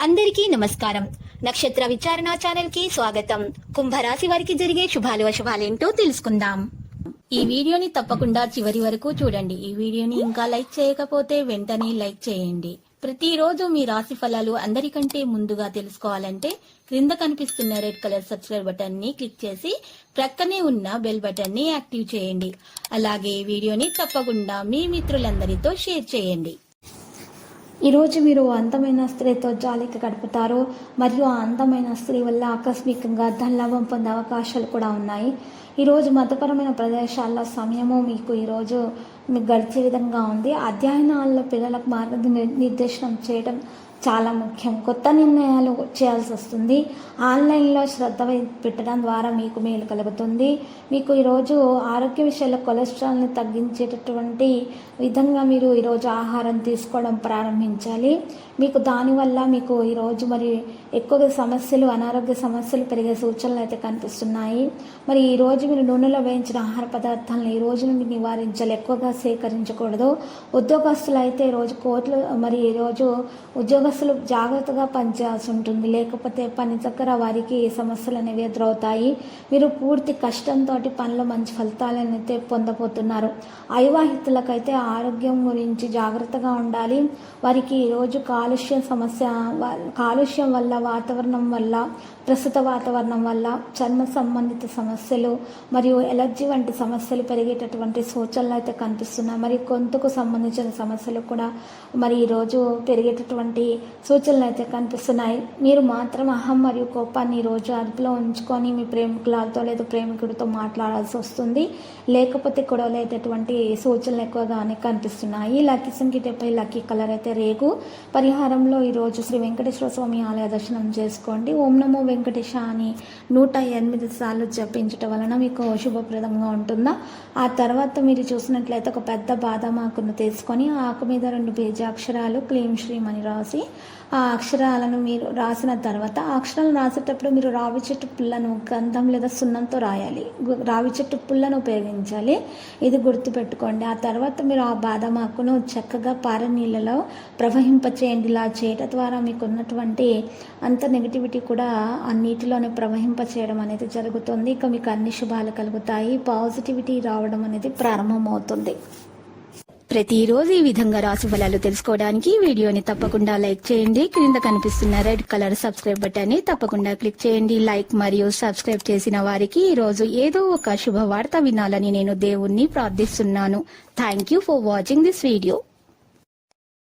అందరికీ నమస్కారం. నక్షత్ర విచారణ ఛానల్ కి స్వాగతం. కుంభరాశి వారికి జరిగే శుభాలు అశుభాలేంటో తెలుసుకుందాం. ఈ వీడియోని తప్పకుండా చివరి వరకు చూడండి. ఈ వీడియోని ఇంకా లైక్ చేయకపోతే వెంటనే లైక్ చేయండి. ప్రతిరోజు మీ రాశి ఫలాలు అందరికంటే ముందుగా తెలుసుకోవాలంటే క్రింద కనిపిస్తున్న రెడ్ కలర్ సబ్స్క్రైబ్ బటన్ ని క్లిక్ చేసి ప్రక్కనే ఉన్న బెల్ బటన్ ని యాక్టివ్ చేయండి. అలాగే ఈ వీడియోని తప్పకుండా మీ మిత్రులందరితో షేర్ చేయండి. ఈరోజు మీరు అందమైన స్త్రీతో జాలిక గడుపుతారు మరియు ఆ అందమైన స్త్రీ వల్ల ఆకస్మికంగా ధనలాభం పొందే అవకాశాలు కూడా ఉన్నాయి. ఈరోజు మతపరమైన ప్రదేశాల్లో సమయము మీకు ఈరోజు మీకు గడిచే విధంగా ఉంది. అధ్యయనాల్లో పిల్లలకు మార్గనిర్దేశనం చేయడం చాలా ముఖ్యం. కొత్త నిర్ణయాలు చేయాల్సి వస్తుంది. ఆన్లైన్లో శ్రద్ధ పెట్టడం ద్వారా మీకు మేలు కలుగుతుంది. మీకు ఈరోజు ఆరోగ్య విషయాల్లో కొలెస్ట్రాల్ని తగ్గించేటటువంటి విధంగా మీరు ఈరోజు ఆహారం తీసుకోవడం ప్రారంభించాలి. మీకు దానివల్ల మీకు ఈరోజు మరి ఎక్కువగా సమస్యలు అనారోగ్య సమస్యలు పెరిగే సూచనలు అయితే కనిపిస్తున్నాయి. మరి ఈరోజు మీరు నూనెలో వేయించిన ఆహార పదార్థాలను ఈ రోజు నుండి నివారించాలి. ఎక్కువగా సేకరించకూడదు. ఉద్యోగస్తులు అయితే ఈరోజు ఈరోజు ఉద్యోగస్తులు జాగ్రత్తగా పనిచేయాల్సి ఉంటుంది. లేకపోతే పని దగ్గర వారికి సమస్యలు అనేవి ఎదురవుతాయి. మీరు పూర్తి కష్టంతో పనిలో మంచి ఫలితాలను అయితే పొందబోతున్నారు. అవివాహితులకైతే ఆరోగ్యం గురించి జాగ్రత్తగా ఉండాలి. వారికి ఈరోజు కాలుష్యం వల్ల వాతావరణం వల్ల ప్రస్తుత వాతావరణం వల్ల చర్మ సంబంధిత సమస్యలు మరియు ఎలర్జీ వంటి సమస్యలు పెరిగేటటువంటి సూచనలు అయితే కనిపిస్తున్నాయి. మరి గొంతుకు సంబంధించిన సమస్యలు కూడా మరి ఈరోజు పెరిగేటటువంటి సూచనలు అయితే కనిపిస్తున్నాయి. మీరు మాత్రం అహం మరియు కోపాన్ని ఈరోజు అదుపులో ఉంచుకొని మీ ప్రేమికులతో లేదా ప్రేమికుడితో మాట్లాడాల్సి వస్తుంది. లేకపోతే గొడవలైనటువంటి సూచనలు ఎక్కువగానే కనిపిస్తున్నాయి. లక్కీ సంఖ్య లక్కీ కలర్ అయితే రేగు. పరిహారంలో ఈరోజు శ్రీ వెంకటేశ్వర స్వామి ఆలయ దర్శనం చేసుకోండి. ఓం నమో వెంకటేశ అని 108 సార్లు జపించటం వలన మీకు శుభప్రదంగా ఉంటుందా. ఆ తర్వాత మీరు చూసినట్లయితే ఒక పెద్ద బాదం ఆకును తీసుకొని ఆ ఆకు మీద 2 బీజాక్షరాలు క్లీం శ్రీం అని రాసి ఆ అక్షరాలను మీరు రాసిన తర్వాత ఆ అక్షరాలను రాసేటప్పుడు మీరు రావి చెట్టు పుల్లను గంధం లేదా సున్నంతో రాయాలి. రావి చెట్టు పుల్లను ఉపయోగించాలి. ఇది గుర్తుపెట్టుకోండి. ఆ తర్వాత మీరు ఆ బాదం ఆకును చక్కగా పార నీళ్ళలో ప్రవహింపచేయండి. ఇలా చేయడం ద్వారా మీకు ఉన్నటువంటి అంత నెగిటివిటీ కూడా ఆ నీటిలోనే ప్రవహింపచేయడం అనేది జరుగుతుంది. ఇక మీకు అన్ని శుభాలు కలుగుతాయి. పాజిటివిటీ రావడం అనేది ప్రారంభమవుతుంది. ప్రతిరోజు ఈ విధంగా రాశి ఫలాలు తెలుసుకోవడానికి వీడియోని తప్పకుండా లైక్ చేయండి. క్రింద కనిపిస్తున్న రెడ్ కలర్ సబ్స్క్రైబ్ బటన్ ని తప్పకుండా క్లిక్ చేయండి. లైక్ మరియు సబ్స్క్రైబ్ చేసిన వారికి ఈ రోజు ఏదో ఒక శుభవార్త వినాలని నేను దేవుణ్ణి ప్రార్థిస్తున్నాను. Thank you for watching this video.